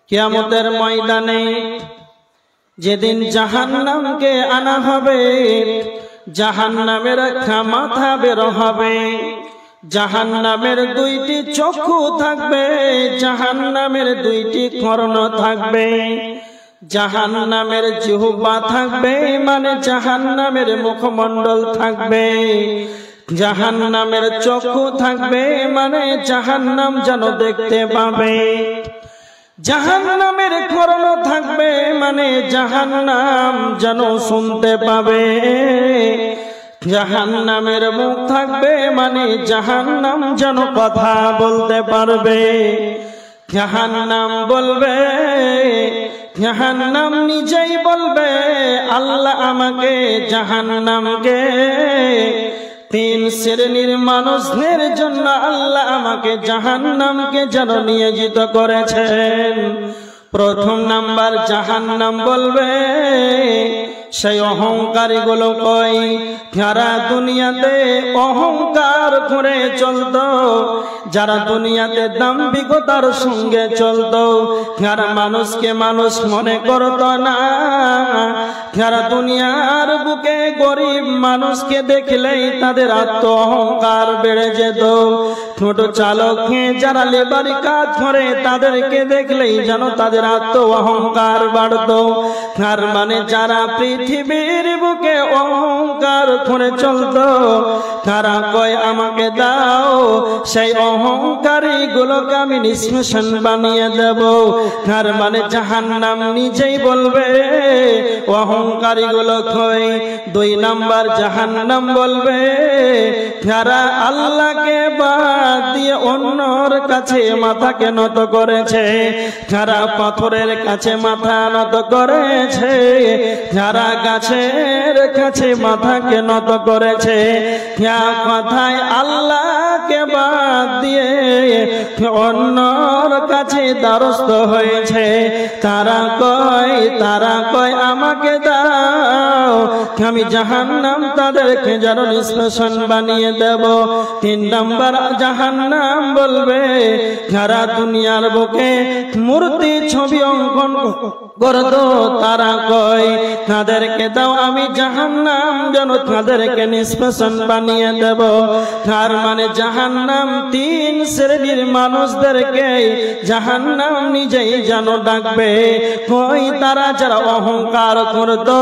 কিয়ামতের ময়দানে যেদিন জাহান্নামকে আনা হবে, জাহান্নামের একটা মাথা বের হবে, জাহান্নামের দুইটি চক্ষু থাকবে, জাহান্নামের দুইটি কর্ণ থাকবে, জাহান্নামের জিহ্বা থাকবে, মানে জাহান্নামের মুখমণ্ডল থাকবে, জাহান্নামের চক্ষু থাকবে, মানে জাহান্নাম যেন দেখতে পাবে, জাহান্নামের কর্ণ থাকবে, মানে জাহান্নাম যেন শুনতে পাবে, জাহান্নামের মুখ থাকবে, মানে জাহান্নাম যেন কথা বলতে পারবে। জাহান্নাম বলবে, জাহান্নাম নিজেই বলবে, আল্লাহ আমাকে জাহান্নামকে তিন শ্রেণীর মানুষদের জন্য আল্লাহ আমাকে জাহান্নামকে যেন নিয়োজিত করেছেন। প্রথম নাম্বার জাহান্নাম বলবে, সেই অহংকারী গুলো কই যারা দুনিয়াতে অহংকার করে চলতো, যারা দুনিয়াতে দাম্ভিকতার সঙ্গে চলতো, যারা মানুষকে মানুষ মনে করত না, যারা দুনিয়ার বুকে গরিব মানুষকে দেখলেই তাদের আত্ম অহংকার বেড়ে যেত, ছোট চালককে যারা লেবারি কাজ করে তাদেরকে দেখলেই যেন তাদের আত্ম অহংকার বাড়ত। তার মানে যারা পৃথিবীর বুকে অহংকার করে চলতো তারা কয় আমাকে দাও, সেই অহংকারী গুলোকে আমি নিষ্পেষণ বানিয়ে দেব। তার মানে জাহান্নাম নিজেই বলবে অহংকারী গুলো কয়। দুই নাম্বার জাহান্নাম বলবে, যারা আল্লাহকে বাদ দিয়ে অন্যর কাছে মাথাকে নত করেছে, যারা পাথরের কাছে মাথা নত করেছে, যারা গাছের কাছে মাথাকে নত করেছে, কথায় আল্লাহকে বাদ দিয়ে অন্যর কাছে দ্বারস্থ হয়েছে, তারা কয় আমাকে দাও, আমি জাহান্নাম তাদেরকে যেন নিষ্পেষণ বানিয়ে দেব। তিন নাম্বার জাহান্নাম বলবে, যারা দুনিয়ার বুকে মূর্তি ছবি অঙ্কন করতো তারা কয় তাদেরকে দাও, আমি জাহান্নাম যেন তাদেরকে নিষ্পেষণ বানিয়ে দেব। তার মানে জাহান্নাম তিন শ্রেণীর মানুষদেরকে জাহান্নাম নিজেই যেন ডাকবে। কই তারা যারা অহংকার করতো,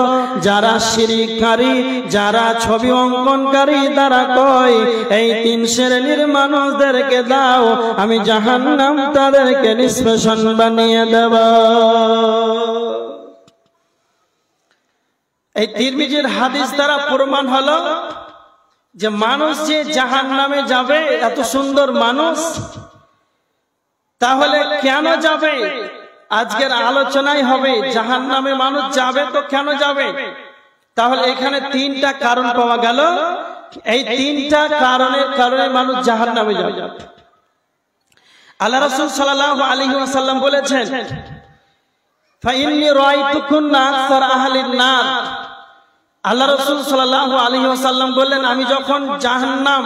যারা শিরককারী, যারা ছবি অঙ্কনকারী, তারা কয় এই তিন শ্রেণীর মানুষদেরকে দাও, আমি জাহান্নাম তাদেরকে নিষ্পেষণ বানিয়ে দেব। এই তিরমিজির হাদিস দ্বারা প্রমাণ হলো যে মানুষ যে জাহান্নামে যাবে, এত সুন্দর মানুষ, তাহলে কেন যাবে? আজকের আলোচনাই হবে জাহান্নামে মানুষ যাবে তো কেন যাবে। তাহলে এখানে তিনটা কারণ পাওয়া গেল, এই তিনটা কারণের কারণে মানুষ জাহান্নামে যাবে। আল্লাহ রাসূল সাল্লাল্লাহু আলাইহি ওয়াসাল্লাম বলেছেন, ফাইন্নী রাআইতুকুন্না আকসার আহলিন নার। আল্লাহ রাসূল সাল্লাল্লাহু আলাইহি ওয়াসাল্লাম বললেন, আমি যখন জাহান্নাম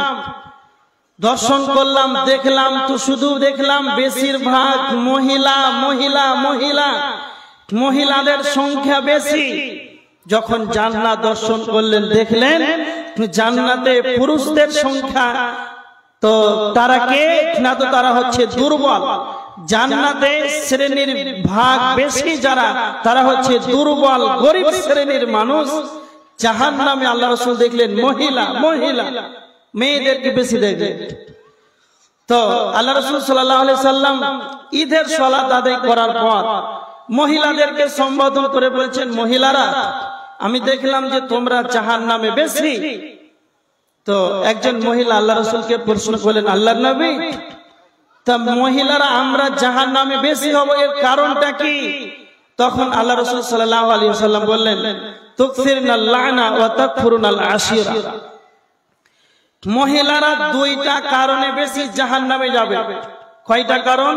দর্শন করলাম, দেখলাম, তো শুধু দেখলাম বেশিরভাগ মহিলা মহিলা মহিলা মহিলাদের সংখ্যা বেশি। যখন জান্নাত দর্শন করলেন, দেখলেন জান্নাতে পুরুষদের সংখ্যা, তো তারা কে না, তো তারা হচ্ছে দুর্বল। জান্নাতে শ্রেণীর ভাগ বেশি যারা, তারা হচ্ছে দুর্বল গরিব শ্রেণীর মানুষ। জাহান্নামে আল্লাহ রাসূল দেখলেন মহিলা মহিলা মেয়েদেরকে বেশি দেখলেন। তো আল্লাহ রাসূল সাল্লাল্লাহু আলাইহি সাল্লাম ঈদের সালাত আদায় করার পর মহিলাদেরকে সম্বোধন করে বলছেন, মহিলারা আমি দেখলাম যে তোমরা জাহান্নামে বেশি। তো একজন মহিলা আল্লাহ রাসূলকে প্রশ্ন করলেন, আল্লাহর নবী, তা মহিলারা আমরা জাহান্নামে বেশি হব, এর কারণটা কি? তখন আল্লাহ রাসূল সাল্লাল্লাহু আলাইহি ওয়াসাল্লাম বললেন, তুকসিরনাল লা'না ওয়া তাকফুরুনাল আশিরা। মহিলারা দুইটা কারণে বেশি জাহান্নামে যাবে। কয়টা কারণ?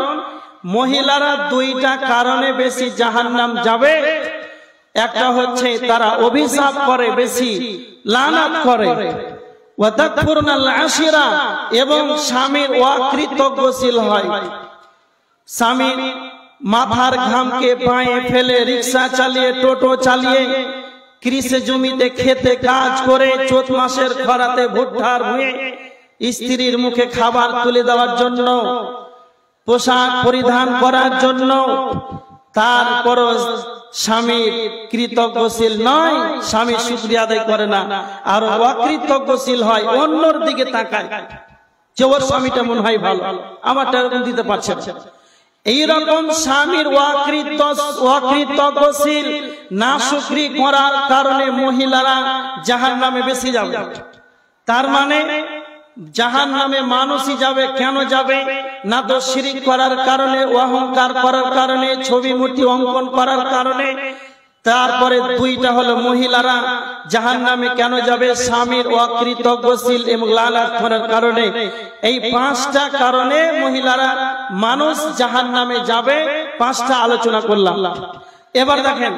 মহিলারা দুইটা কারণে বেশি জাহান্নাম যাবে। একটা হচ্ছে তারা অভিশাপ করে, বেশি লানাত করে, ওয়া তাকফুরুনাল আশিরা, এবং স্বামীর অকৃতজ্ঞশীল হয়। স্বামী মাথার ঘামকে পায়ে ফেলে রিক্সা চালিয়ে টোটো চালিয়ে কৃষি জমিতে খেতে কাজ করে চৈত মাসের খরাতে ভুট্টার ভুঁয়ে স্ত্রীর মুখে খাবার তুলে দেওয়ার জন্য পোশাক পরিধান করার জন্য তারপর স্বামীর কৃতজ্ঞশীল নয়, স্বামী শুকরিয়া আদায় করে না, আর অকৃতজ্ঞশীল হয়, অন্যর দিকে তাকায় যে ওর স্বামীটা মনে হয় ভালো, আমারটা এরকম দিতে পারছে না। এইরকম স্বামীর অকৃতজ্ঞশীল নাশুকরি করার কারণে মহিলারা জাহান্নামে বেশি যাবে। তার মানে জাহান্নামে মানুষই যাবে। কেন যাবে না? তো শিরিক করার কারণে, অহংকার করার কারণে, ছবি মূর্তি অঙ্কন করার কারণে। তারপরে দুইটা হলো মহিলারা জাহান্নামে কেন যাবে? স্বামীর অকৃতজ্ঞশীল এবং লালাত করার কারণে। এই পাঁচটা কারণে মহিলারা মানুষ জাহান্নামে যাবে। পাঁচটা আলোচনা করলাম। এবার দেখেন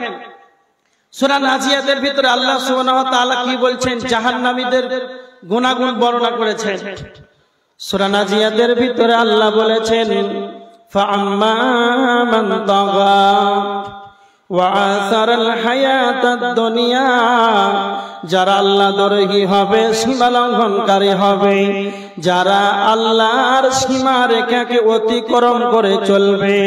সূরা নাজিয়াতের ভিতরে আল্লাহ সুবহানাহু ওয়া তাআলা কি বলছেন? জাহান্নামীদের গুনাহগুণ বর্ণনা করেছেন। সূরা নাজিয়াতের ভিতরে আল্লাহ বলেছেন, ফাআম্মা মান তাগা ওয়া আসারাল হায়াতাদ দুনিয়া, যারা আল্লাহ দ্রোহী হবে, সীমা লঙ্ঘনকারী হবে, যারা আল্লাহর সীমা রেখাকে অতিক্রম করে চলবে,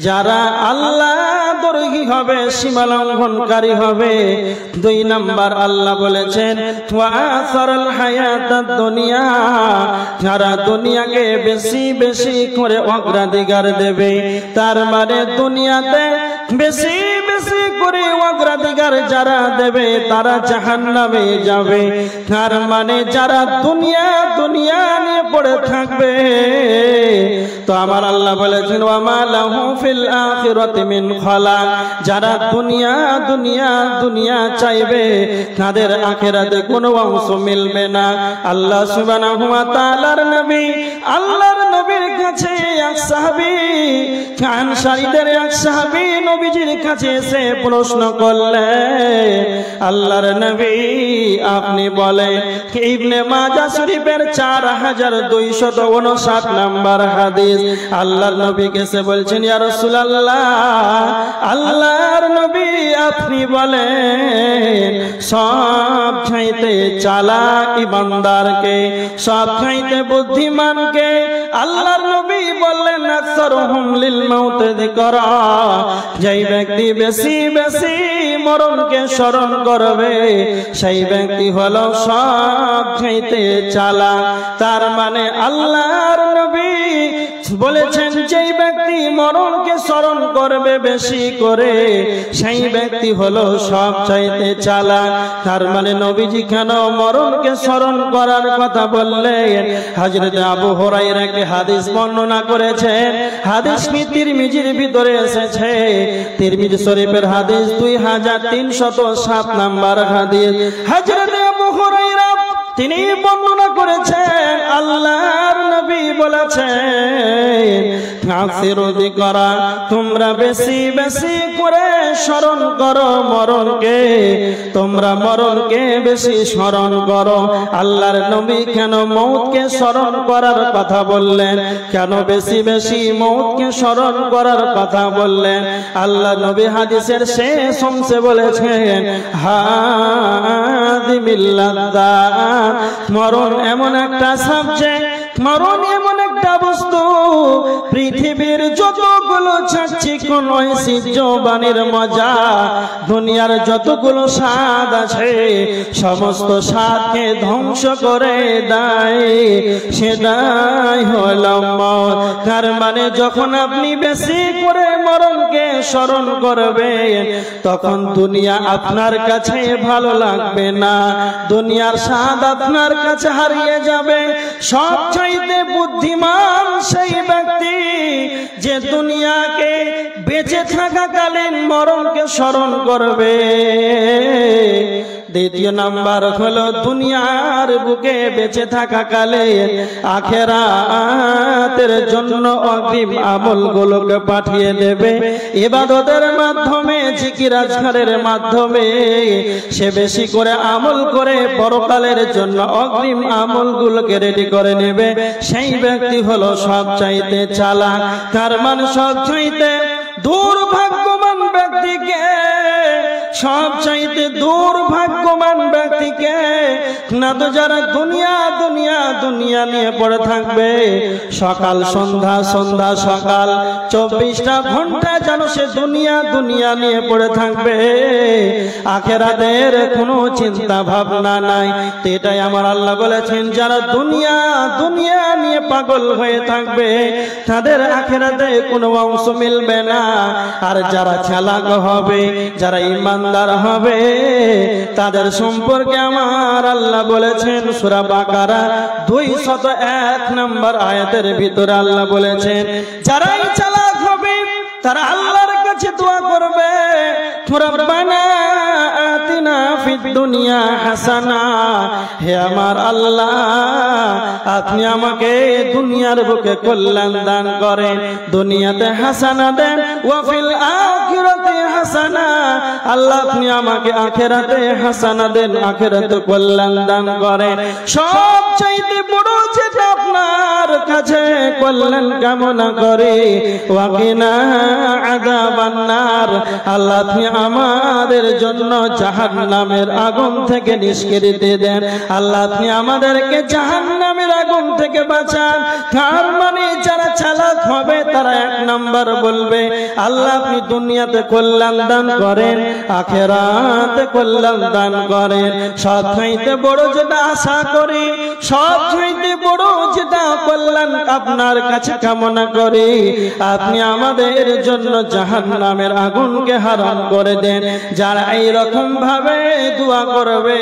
যারা আল্লাহ দ্রোহী হবে, সীমা লঙ্ঘনকারী হবে। দুই নাম্বার আল্লাহ বলেছেন ওয়া আসারাল হায়াতাদ দুনিয়া, যারা দুনিয়াকে বেশি বেশি করে অগ্রাধিকার দেবে। তার মানে দুনিয়াতে বেশি বেশি করে অগ্রাধিকার যারা দেবে তারা জাহান্নামে যাবে। তার মানে যারা দুনিয়া দুনিয়া নিয়ে পড়ে থাকবে, তো আমার আল্লাহ বলেছেন ওয়া মা লাহু ফিল আখিরাতি মিন খালাক, যারা দুনিয়া দুনিয়া দুনিয়া চাইবে তাদের আখিরাতে কোনো অংশ মিলবে না। আল্লাহ সুবহানাহু ওয়া তাআলার নবী, আল্লাহর নবীর কাছে এক সাহাবী, আনসারীদের এক সাহাবী নবীজির কাছে এসে প্রশ্ন করলেন, আল্লাহর নবী আপনি বলেন, ইবনে মাজাহ শরীফের 4259 নম্বর হাদিস, আল্লাহর নবী এসে বলছেন, ইয়া রাসূলুল্লাহ, আল্লাহর নবী আপনি বলেন সব চাইতে চালাক ইমানদারকে, সব চাইতে বুদ্ধিমানকে? আল্লাহর নবী বললেন আকসারুহুম লিল মাউত যিকরা, যেই ব্যক্তি বেশি বেশি মরণকে স্মরণ করবে সেই ব্যক্তি হলো সব চাইতে চালাক। তার মানে আল্লাহর নবী বলেছেন যেই ব্যক্তি মরণকে স্মরণ করবে বেশি করে সেই ব্যক্তি হলো সব চাইতে চালাক। তার মানে নবীজি কেন মরণকে স্মরণ করার কথা বললেন? হযরত আবু হুরায়রা একটি হাদিস বর্ণনা করেছেন, হাদিস তিরমিজির ভিতরে এসেছে, তিরমিজি শরীফের হাদিস 2307 নম্বর হাদিস। হযরত আবু হুরায়রা তিনি বর্ণনা করেছেন, আল্লাহর নবী বলেছেন আকসিরু যিকরা, তোমরা বেশি বেশি করে স্মরণ করো মরণকে, তোমরা মরণকে বেশি স্মরণ করো। আল্লাহর নবী কেন মউতকে স্মরণ করার কথা বললেন? কেন বেশি বেশি মউতকে স্মরণ করার কথা বললেন? আল্লাহর নবী হাদিসের শেষ অংশে বলেছেন, হাদিমিল লাযযাত, মরণ এমন একটা সাবজেক্ট, মরণ এমন একটা বস্তু, পৃথিবীর যতগুলো চাকচিক্যন ঐশ্বর্যবানের মজা, দুনিয়ার যতগুলো স্বাদ আছে সমস্ত স্বাদকে ধ্বংস করে দেয়, সেটাই হলো মওত। তার মানে যখন আপনি বেশি করে মরণকে স্মরণ করবেন তখন দুনিয়া আপনার কাছে ভালো লাগবে না, দুনিয়ার স্বাদ আপনার কাছে হারিয়ে যাবে। সবচাইতে বুদ্ধিমান সেই ব্যক্তি যে দুনিয়াকে বেঁচে থাকাকালীন মরণকে স্মরণ করবে, দ্বিতীয় নাম্বার হলো দুনিয়ার বুকে বেঁচে থাকা কালে আখিরাতের জন্য অগ্রিম আমলগুলোকে পাঠিয়ে দেবে। ইবাদতের মাধ্যমে, জিকির আজকারের মাধ্যমে সে বেশি করে আমল করে পরকালের জন্য অগ্রিম আমলগুলোকে রেডি করে নেবে। সেই ব্যক্তি হলো সবচাইতে চালাক। তার মানে সবচাইতে দুর্ভাগ্যবান ব্যক্তিকে, সবচাইতে দুর্ভাগ্যবান ব্যক্তিকে না তো যারা দুনিয়া দুনিয়া দুনিয়া নিয়ে পড়ে থাকবে, সকাল সন্ধ্যা সন্ধ্যা সকাল 24টা ঘন্টা যেন সে দুনিয়া দুনিয়া নিয়ে পড়ে থাকবে, আখিরাতের কোনো চিন্তা ভাবনা নাই। তো এটাই আমার আল্লাহ বলেছেন, যারা দুনিয়া দুনিয়া নিয়ে পাগল হয়ে থাকবে তাদের আখিরাতে কোনো অংশ মিলবে না। আর যারা চালাক হবে, যারা ইমানদার হবে, তাদের সম্পর্কে আমার আল্লাহ বলেছেন সূরা বাকারা 201 নম্বর আয়াতের ভিতরে আল্লাহ বলেছেন, যারাই চালাক হবে তারা আল্লাহর কাছে দোয়া করবে, রব্বানা আতিনা ফিদ দুনিয়া হাসানা, হে আমার আল্লাহ আপনি আমাকে দুনিয়ার বুকে কল্যাণ দান করেন, দুনিয়াতে হাসানা দেন, ওয়া ফিল আখিরাতি হাসানা, আল্লাহ আপনি আমাকে আখিরাতে হাসানা দেন, আখিরাতে কল্যাণ দান করেন। সবচাইতে বড় যেটা আপনার কাছে কল্যাণ কামনা করে, ওয়া কিনা আযাবান নার, আল্লাহ আপনি আমাদের জন্য জাহান্নামের আগুন থেকে নিষ্কৃতি দেন, আল্লাহ আপনি আমাদেরকে জাহান্নামের আগুন থেকে বাঁচান। তার মানে যারা চালাক হবে তারা এক নাম্বার বলবে, আল্লাহ আপনি দুনিয়াতে কল্যাণ দান করেন, আখিরাতে কল্যাণ দান করেন। সবচাইতে বড় যেটা আশা করি, সবচাইতে বড় যেটা কল্যাণ আপনার কাছে কামনা করি, আপনি আমাদের জন্য জাহান্নামের আগুনকে হারাম করে দেন। যারা এই রকম ভাবে দোয়া করবে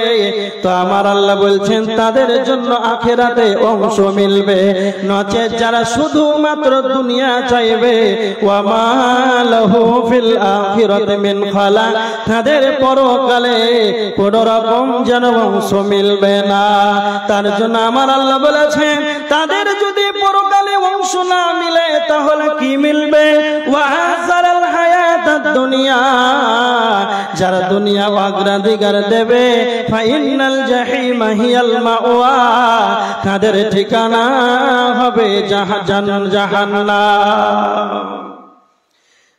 তো আমার আল্লাহ বলছেন তাদের জন্য আখিরাতে অংশ মিলবে। নচেত যারা শুধুমাত্র দুনিয়া চাইবে, ওয়া মা লাহু ফিল আখিরাতি মিন খালাক, তাদের পরকালে কোন রকম যেন অংশ মিলবে না। তার জন্য আমার আল্লাহ বলেছেন, তাদের যদি পরকালে অংশ না মিলে তাহলে কি মিলবে? ওয়া হাসারাল হায়াতাদ দুনিয়া, যারা দুনিয়া অগ্রাধিকার দেবে, ফাইনাল জাহিমা হিয়াল মাওয়া, তাদের ঠিকানা হবে জাহান্নাম।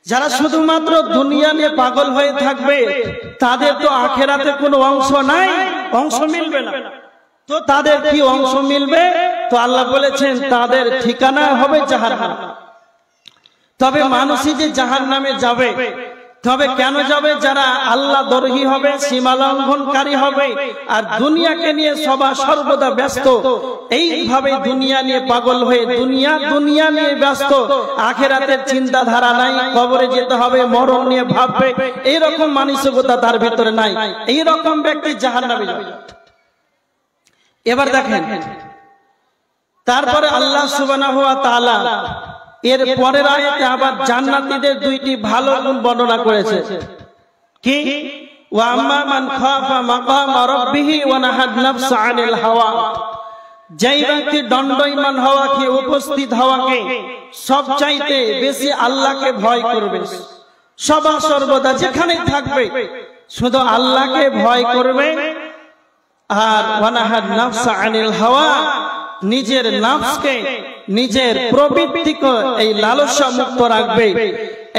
যারা শুধুমাত্র দুনিয়া নিয়ে পাগল হয়ে থাকবে তাদের তো আখিরাতে কোনো অংশ নাই, অংশ মিলবে না। তো তাদের কি অংশ মিলবে? তো আল্লাহ বলেছেন তাদের ঠিকানা হবে জাহান্নাম। তবে মানুষই যে জাহান্নামে যাবে, তবে কেন যাবে? যারা আল্লাহ দরহি হবে, সীমা লঙ্ঘনকারী হবে, আর দুনিয়াকে নিয়ে সর্বদা ব্যস্ত, এইভাবে দুনিয়া নিয়ে পাগল হয়ে দুনিয়া দুনিয়া নিয়ে ব্যস্ত, আখিরাতের চিন্তাধারা নাই, কবরে যেতে হবে, মরণ নিয়ে ভাববে, এইরকম মানসিকতা তার ভিতরে নাই। এইরকম ব্যক্তি জাহান্নামে যাবে। এবার দেখেন, তারপরে আল্লাহ সুবহানাহু ওয়া তাআলা এর পরের আয়াতে আবার জান্নাতীদের দুইটি ভালো গুণ বর্ণনা করেছে। কি? ওয়া আম্মা মান খাফা মাকামা রাব্বিহি ওয়া নাহাদ নাফসা আনিল হাওয়া, যেই ব্যক্তি দণ্ডায়মান হওয়াকে, উপস্থিত হওয়াকে সবচাইতে বেশি আল্লাহকে ভয় করবে, সর্বদা যেখানেই থাকবে শুধু আল্লাহকে ভয় করবে, আর ওয়া নাহাদ নাফসা আনিল হাওয়া, নিজের নফসকে, নিজের প্রবৃত্তিকে এই লালসা মুক্ত রাখবে।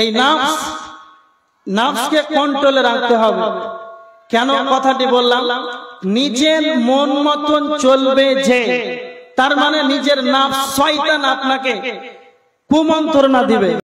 এই নফসকে কন্ট্রোলে রাখতে হবে। কেন কথাটি বললাম? নিজের মন মতন চলবে যে, তার মানে নিজের নফস, শয়তান আপনাকে কুমন্ত্রণা দিবে।